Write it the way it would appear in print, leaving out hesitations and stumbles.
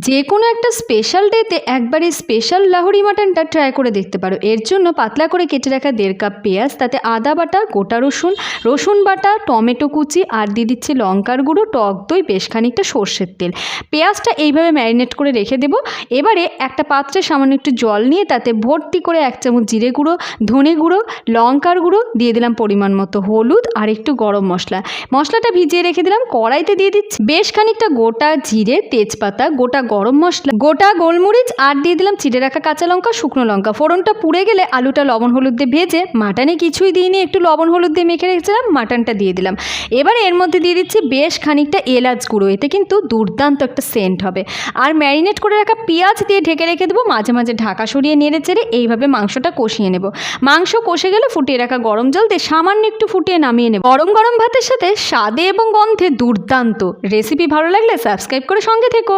যে কোনো একটা স্পেশাল ডেতে একবার এই স্পেশাল লাহোরি মাটনটা ট্রাই করে দেখতে পারো। এর জন্য পাতলা করে কেটে রাখা 1.5 কাপ পেঁয়াজ, তাতে আদা বাটা, গোটা রসুন, রসুন বাটা, টমেটো কুচি আর দিয়ে দিচ্ছি লঙ্কার গুঁড়ো, টক দই, বেশ খানিকটা সর্ষের তেল। পেঁয়াজটা এইভাবে ম্যারিনেট করে রেখে দেবো। এবারে একটা পাত্রে সামান্য একটু জল নিয়ে তাতে ভর্তি করে 1 চামচ জিরে গুঁড়ো, ধনে গুঁড়ো, লঙ্কার গুঁড়ো, দিয়ে দিলাম পরিমাণ মতো হলুদ আর একটু গরম মশলা। মশলাটা ভিজিয়ে রেখে দিলাম। কড়াইতে দিয়ে দিচ্ছি বেশ খানিকটা গোটা জিরে, তেজপাতা, গোটা গরম মশলা, গোটা গোলমরিচ আর দিয়ে দিলাম চিড়ে রাখা কাঁচা লঙ্কা, শুকনো লঙ্কা। ফোড়নটা পুড়ে গেলে আলুটা লবণ হলুদ দিয়ে ভেজে, মাটনে কিছুই দিইনি, একটু লবণ হলুদ দিয়ে মেখে রেখেছিলাম, মাটনটা দিয়ে দিলাম। এবারে এর মধ্যে দিয়ে দিচ্ছি বেশ খানিকটা এলাচ গুঁড়ো, এতে কিন্তু দুর্দান্ত একটা সেন্ট হবে। আর ম্যারিনেট করে রাখা পেঁয়াজ দিয়ে ঢেকে রেখে দেবো। মাঝে মাঝে ঢাকা সরিয়ে নেড়ে চেড়ে এইভাবে মাংসটা কষিয়ে নেব। মাংস কষে গেলে ফুটিয়ে রাখা গরম জল দিয়ে সামান্য একটু ফুটিয়ে নামিয়ে নেব। গরম গরম ভাতের সাথে স্বাদে এবং গন্ধে দুর্দান্ত। রেসিপি ভালো লাগলে সাবস্ক্রাইব করে সঙ্গে থেকো।